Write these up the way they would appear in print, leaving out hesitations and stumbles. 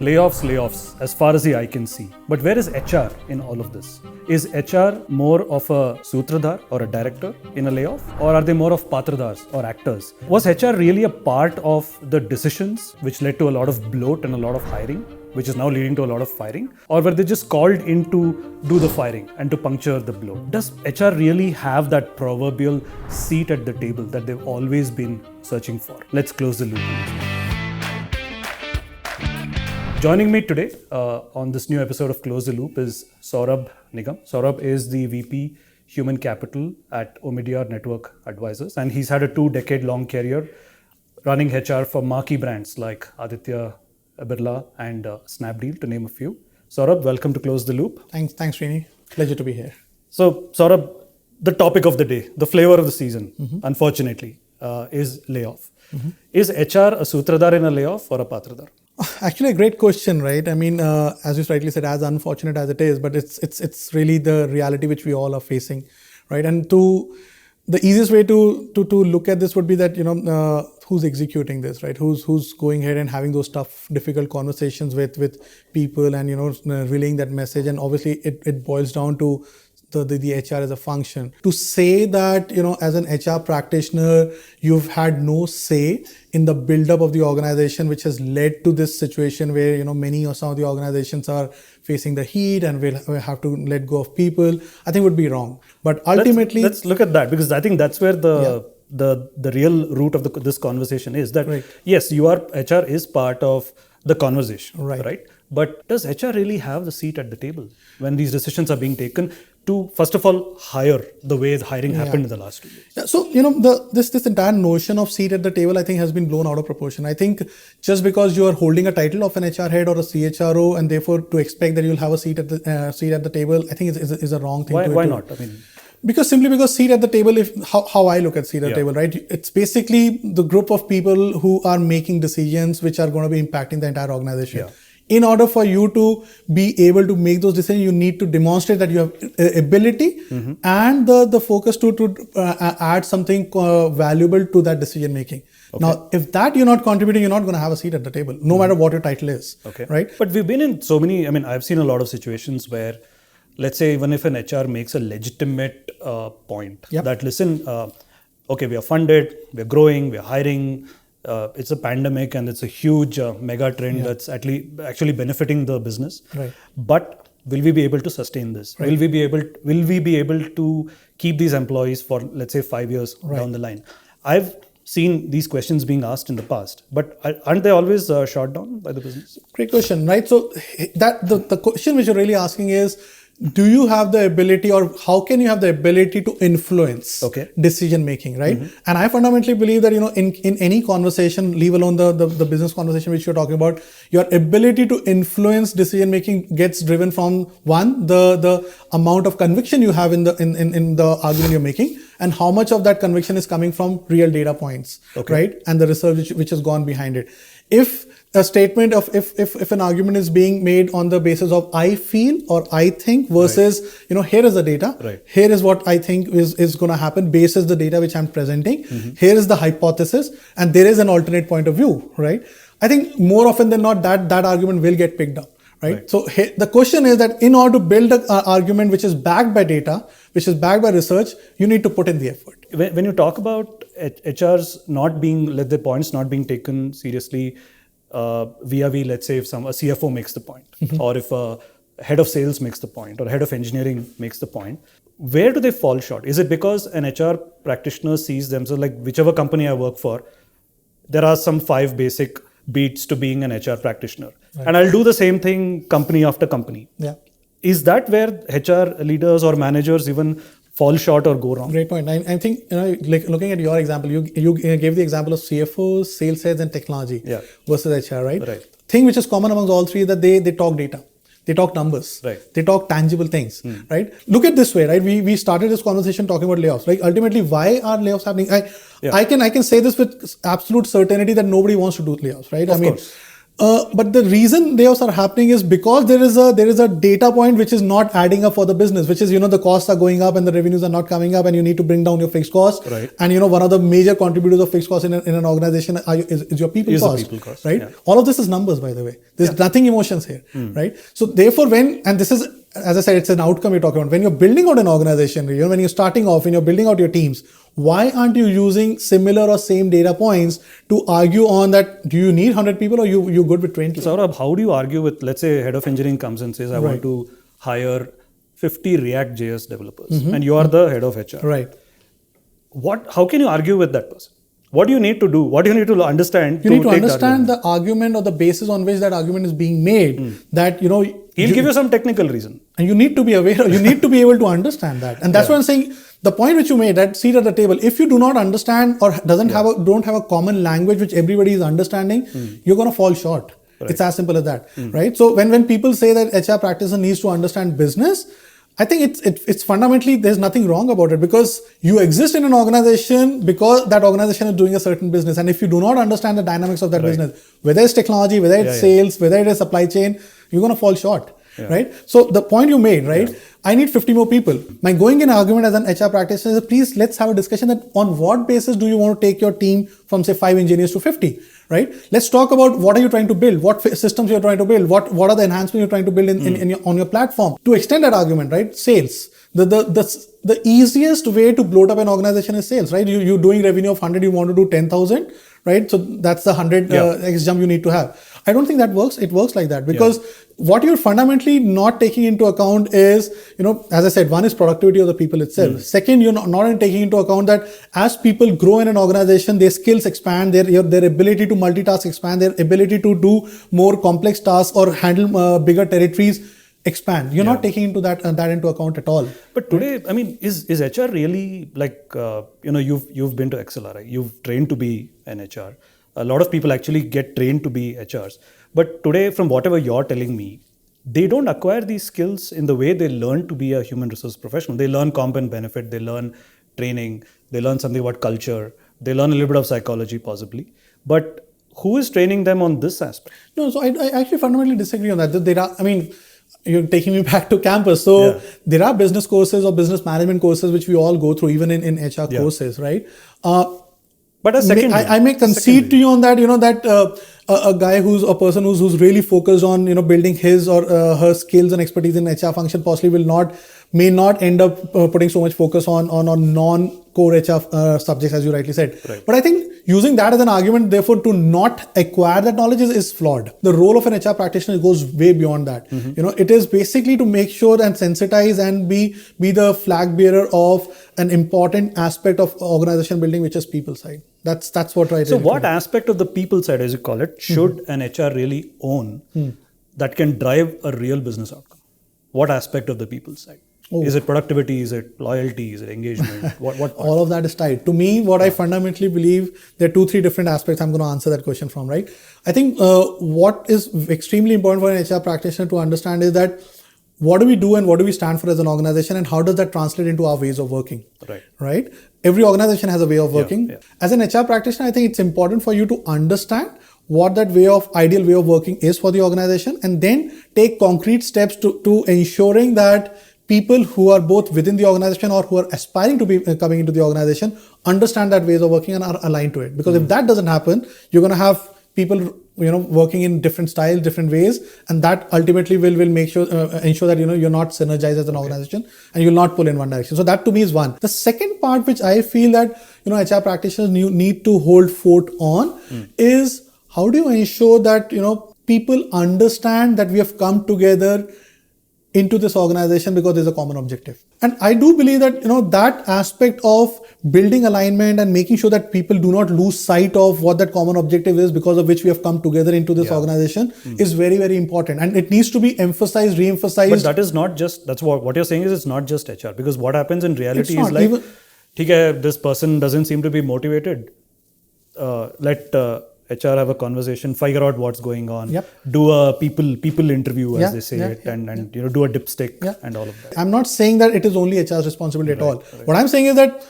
Layoffs, as far as the eye can see. But where is HR in all of this? Is HR more of a sutradhar or a director in a layoff? Or are they more of patradars or actors? Was HR really a part of the decisions which led to a lot of bloat and a lot of hiring, which is now leading to a lot of firing? Or were they just called in to do the firing and to puncture the bloat? Does HR really have that proverbial seat at the table that they've always been searching for? Let's close the loop. Joining me today on this new episode of Close the Loop is Saurabh Nigam. Saurabh is the VP Human Capital at Omidyar Network Advisors, and he's had a 2-decade-long career running HR for marquee brands like Aditya Birla and Snapdeal, to name a few. Saurabh, welcome to Close the Loop. Thanks, Srini. Pleasure to be here. So, Saurabh, the topic of the day, the flavor of the season, unfortunately, is layoff. Is HR a sutradhar in a layoff or a patradar? Actually, a great question, right? I mean, as you rightly said, as unfortunate as it is, but it's really the reality which we all are facing, right? And the easiest way to look at this would be that, who's executing this, right? Who's going ahead and having those tough, difficult conversations with people and, relaying that message. And obviously, it boils down to the HR as a function. To say that, as an HR practitioner, you've had no say in the build-up of the organization, which has led to this situation where, many or some of the organizations are facing the heat and will have to let go of people, I think would be wrong. But ultimately... Let's look at that, because I think that's where the real root of this conversation is. That, right. Yes, HR is part of the conversation, right? But does HR really have the seat at the table when these decisions are being taken to, first of all, hire the way the hiring happened in the last 2 years? Yeah, so, this entire notion of seat at the table, I think, has been blown out of proportion. I think just because you are holding a title of an HR head or a CHRO, and therefore to expect that you'll have a seat at the table, I think is a wrong thing. Why not? I mean, because seat at the table, how I look at seat at the table, right? It's basically the group of people who are making decisions which are going to be impacting the entire organization. Yeah. In order for you to be able to make those decisions, you need to demonstrate that you have ability and the focus to add something valuable to that decision making. Okay. Now, if that you're not contributing, you're not going to have a seat at the table, no matter what your title is. Okay. Right? But we've been in so many, I've seen a lot of situations where, let's say, even if an HR makes a legitimate point that, listen, okay, we are funded, we're growing, we're hiring, it's a pandemic and it's a huge mega trend that's actually benefiting the business. Right. But will we be able to sustain this? Right. Will we be able to keep these employees for, let's say, 5 years down the line? I've seen these questions being asked in the past, but aren't they always shot down by the business? Great question, right? So that the question which you're really asking is, do you have the ability, or how can you have the ability to influence decision making, right? And I fundamentally believe that, in any conversation, leave alone the business conversation which you're talking about, your ability to influence decision making gets driven from, one, the amount of conviction you have in the argument you're making, and how much of that conviction is coming from real data points, right? And the research which has gone behind it. If a statement of if an argument is being made on the basis of I feel or I think versus, here is the data, here is what I think is going to happen based on the data which I'm presenting, here is the hypothesis, and there is an alternate point of view, right? I think more often than not that argument will get picked up, right? So the question is that in order to build an argument which is backed by data, which is backed by research, you need to put in the effort. When you talk about HR's their points not being taken seriously, let's say if a CFO makes the point, or if a head of sales makes the point, or head of engineering makes the point, where do they fall short? Is it because an HR practitioner sees themselves, like whichever company I work for, there are some 5 basic beats to being an HR practitioner, and I'll do the same thing company after company. Yeah. Is that where HR leaders or managers even fall short or go wrong? Great point. I think, like looking at your example, you gave the example of CFOs, sales heads, and technology versus HR, right? Thing which is common amongst all three is that they talk data. They talk numbers. Right. They talk tangible things. Right. Look at this way, right? We started this conversation talking about layoffs. Like ultimately, why are layoffs happening? I can say this with absolute certainty that nobody wants to do layoffs, right? But the reason layoffs are happening is because there is a data point which is not adding up for the business, which is, the costs are going up and the revenues are not coming up, and you need to bring down your fixed costs. Right. And one of the major contributors of fixed costs in an organization is your people cost. People cost, right? Yeah. All of this is numbers, by the way. There's nothing emotions here, right? So therefore, and this is, as I said, it's an outcome you're talking about. When you're building out an organization, when you're starting off, when you're building out your teams, why aren't you using similar or same data points to argue on that? Do you need 100 people or you're good with 20? Saurabh, how do you argue with, let's say, head of engineering comes and says, I want to hire 50 React.js developers, and you are the head of HR. Right. How can you argue with that person? What do you need to do? What do you need to understand? You need to understand the argument or the basis on which that argument is being made. That, he'll give you some technical reason. And you need to be aware, you need to be able to understand that. And that's what I'm saying. The point which you made, that seat at the table, if you do not understand or don't have a common language which everybody is understanding, you're going to fall short. Right. It's as simple as that, right? So when people say that HR practitioner needs to understand business, I think it's fundamentally, there's nothing wrong about it, because you exist in an organization because that organization is doing a certain business. And if you do not understand the dynamics of that business, whether it's technology, whether it's sales, whether it is supply chain, you're going to fall short. Yeah. Right? So the point you made, right? Yeah. I need 50 more people. My going in argument as an HR practitioner is, please, let's have a discussion that on what basis do you want to take your team from, say, 5 engineers to 50, right? Let's talk about what are you trying to build, what systems you're trying to build, what are the enhancements you're trying to build on your platform. To extend that argument, right? Sales. The easiest way to bloat up an organization is sales, right? You're doing revenue of 100, you want to do 10,000, right? So that's the 100 X jump you need to have. I don't think that works. It works like that because what you're fundamentally not taking into account is, as I said, one is productivity of the people itself. Second, you're not taking into account that as people grow in an organization, their skills expand, their ability to multitask expand, their ability to do more complex tasks or handle bigger territories expand. You're not taking into that into account at all. But today, I mean, is HR really like, you've been to XLR, right? You've trained to be an HR. A lot of people actually get trained to be HRs. But today, from whatever you're telling me, they don't acquire these skills in the way they learn to be a human resource professional. They learn comp and benefit, they learn training, they learn something about culture, they learn a little bit of psychology possibly. But who is training them on this aspect? No, so I actually fundamentally disagree on that. You're taking me back to campus. So there are business courses or business management courses which we all go through, even in HR courses, right? But I may concede to you on that, that a guy a person who's really focused on, building his or her skills and expertise in HR function possibly may not end up putting so much focus on non-core HR subjects, as you rightly said. Right. But I think using that as an argument, therefore, to not acquire that knowledge is flawed. The role of an HR practitioner goes way beyond that. It is basically to make sure and sensitize and be the flag bearer of an important aspect of organization building, which is people side. That's what I. So what aspect of the people side, as you call it, should an HR really own that can drive a real business outcome? What aspect of the people side? Is it productivity? Is it loyalty? Is it engagement? What all of that is tied. To me, what I fundamentally believe, there are 2-3 different aspects I'm going to answer that question from, right? I think what is extremely important for an HR practitioner to understand is that what do we do and what do we stand for as an organization, and how does that translate into our ways of working? Right? Every organization has a way of working. As an HR practitioner, I think it's important for you to understand what that ideal way of working is for the organization, and then take concrete steps to ensuring that people who are both within the organization or who are aspiring to be coming into the organization understand that ways of working and are aligned to it. Because if that doesn't happen, you're going to have people working in different styles, different ways, and that ultimately will ensure that you're not synergized as an organization and you'll not pull in one direction. So that to me is one. The second part which I feel that HR practitioners need to hold fort on is, how do you ensure that people understand that we have come together into this organization because there's a common objective. And I do believe that that aspect of building alignment and making sure that people do not lose sight of what that common objective is, because of which we have come together into this organization, is very, very important, and it needs to be emphasized, re-emphasized. But that is not just, that's what you're saying is, it's not just HR, because what happens in reality is like, this person doesn't seem to be motivated. Let HR have a conversation, figure out what's going on, do a people interview, as they say it, and do a dipstick and all of that. I'm not saying that it is only HR's responsibility at all. What I'm saying is that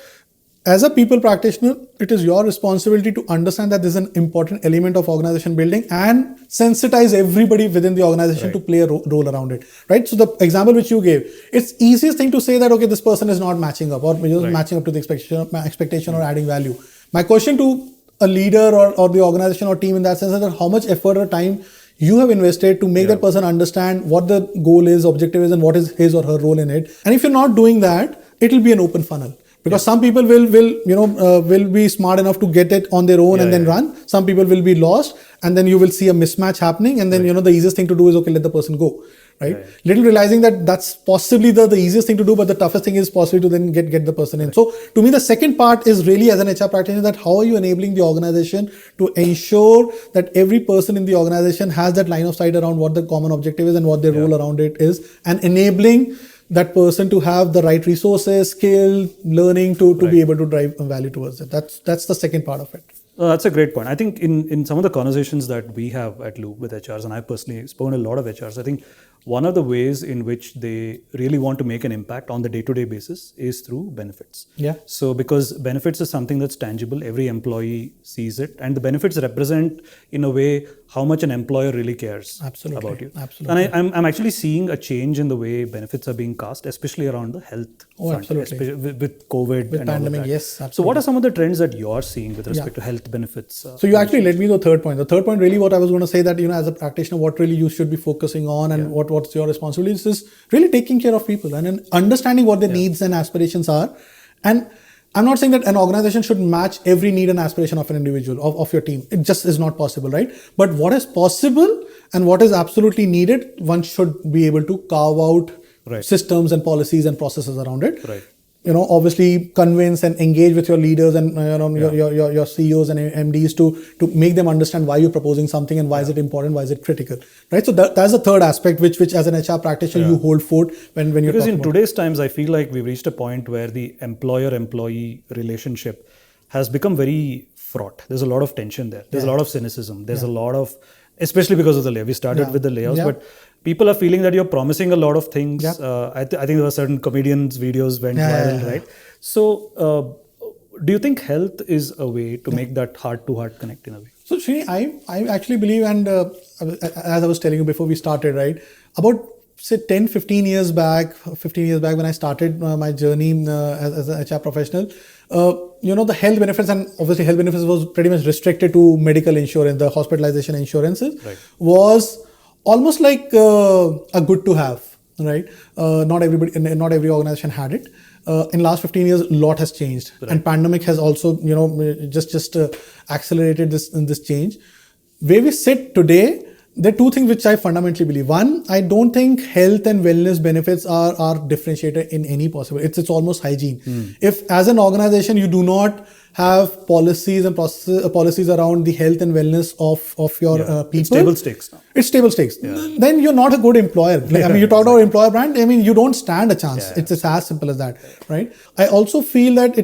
as a people practitioner, it is your responsibility to understand that this is an important element of organization building and sensitize everybody within the organization to play a role around it, right? So the example which you gave, it's easiest thing to say that, okay, this person is not matching up or matching up to the expectation or adding value. My question to a leader or the organization or team in that sense is that how much effort or time you have invested to make that person understand what the goal is, objective is, and what is his or her role in it. And if you're not doing that, it will be an open funnel. Because some people will be smart enough to get it on their own and then run. Some people will be lost, and then you will see a mismatch happening. And then the easiest thing to do is, okay, let the person go, right? Little realizing that that's possibly the easiest thing to do, but the toughest thing is possibly to then get the person in. So to me, the second part is really, as an HR practitioner, that how are you enabling the organization to ensure that every person in the organization has that line of sight around what the common objective is and what their role around it is, and enabling that person to have the right resources, skill, learning to be able to drive value towards it. That's the second part of it. That's a great point. I think in some of the conversations that we have at Loop with HRs, and I personally spoken a lot of HRs, I think one of the ways in which they really want to make an impact on the day-to-day basis is through benefits. Yeah. So because benefits is something that's tangible, every employee sees it, and the benefits represent, in a way, how much an employer really cares about you. Absolutely. And I'm actually seeing a change in the way benefits are being cast, especially around the health front, absolutely. especially with COVID with and pandemic, all of that. yes. Absolutely. So what are some of the trends that you're seeing with respect to health benefits? So you actually led me to the third point. The third point, really, what I was going to say, that as a practitioner, what really you should be focusing on and what's your responsibilities is really taking care of people and understanding what their needs and aspirations are. And I'm not saying that an organization should match every need and aspiration of an individual, of your team. It just is not possible, right? But what is possible and what is absolutely needed, one should be able to carve out systems and policies and processes around it. Right. Obviously convince and engage with your leaders and your CEOs and MDs to make them understand why you're proposing something and why is it important, why is it critical, right? So that's the third aspect which as an HR practitioner you hold fort when you're because talking in about today's times, I feel like we've reached a point where the employer-employee relationship has become very fraught. There's a lot of tension there. There's a lot of cynicism. There's a lot of, especially because of the layoffs. We started with the layoffs, but people are feeling that you're promising a lot of things. I think there were certain comedians' videos went viral, right? So, do you think health is a way to make that heart-to-heart connect in a way? So, Srini, I actually believe, and as I was telling you before we started, right, about say 10, 15 years back when I started my journey as an HR professional, the health benefits, and obviously health benefits was pretty much restricted to medical insurance, the hospitalization insurances was almost like a good to have, right? Not every organization had it. In last 15 years, a lot has changed, and pandemic has also, just accelerated this change. Where we sit today, there are two things which I fundamentally believe. One, I don't think health and wellness benefits are differentiated in any possible. It's almost hygiene. If as an organization you do not have policies and policies around the health and wellness of your people, it's table stakes now. It's table stakes. Then you're not a good employer. You talked about employer brand. You don't stand a chance. It's as simple as that, right? I also feel that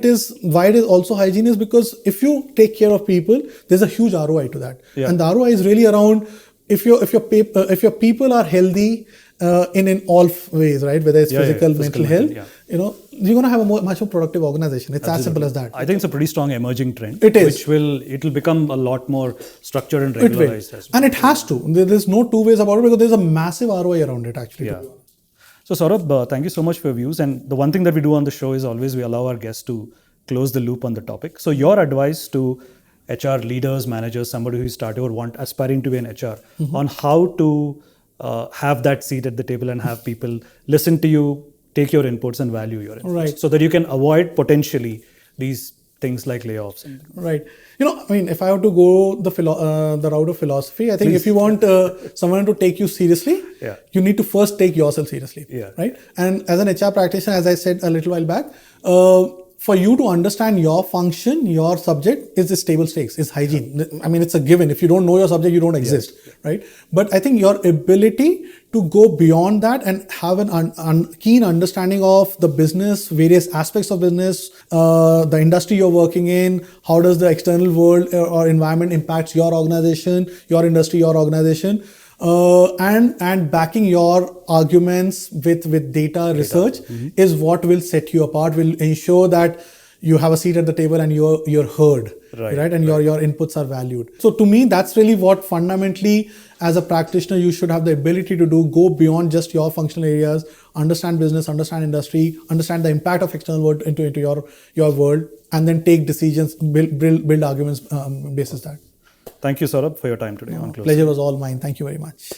why it is also hygiene is because if you take care of people, there's a huge ROI to that, and the ROI is really around if your people are healthy in all ways, right? Whether it's physical, mental health, you're going to have a much more productive organization. It's as simple as that. I think it's a pretty strong emerging trend. It is. It'll become a lot more structured and regularized. And it has to. There's no two ways about it because there's a massive ROI around it actually. Yeah. So Saurabh, thank you so much for your views. And the one thing that we do on the show is always we allow our guests to close the loop on the topic. So your advice to HR leaders, managers, somebody who's starting or aspiring to be an HR, on how to have that seat at the table and have people listen to you, take your inputs and value your inputs, so that you can avoid potentially these things like layoffs. Right. If I were to go the route of philosophy, I think if you want someone to take you seriously, you need to first take yourself seriously. Right. And as an HR practitioner, as I said a little while back, for you to understand your function, your subject is table stakes, is hygiene. It's a given. If you don't know your subject, you don't exist, right? But I think your ability to go beyond that and have an keen understanding of the business, various aspects of business, the industry you're working in, how does the external world or environment impacts your organization, your industry, your organization, and backing your arguments with data research is what will set you apart, will ensure that you have a seat at the table and you're heard, right? And your inputs are valued. So to me, that's really what fundamentally, as a practitioner, you should have the ability to do. Go beyond just your functional areas, understand business, understand industry, understand the impact of external world into your world, and then take decisions, build arguments basis that. Thank you, Saurabh, for your time today. Pleasure was all mine. Thank you very much.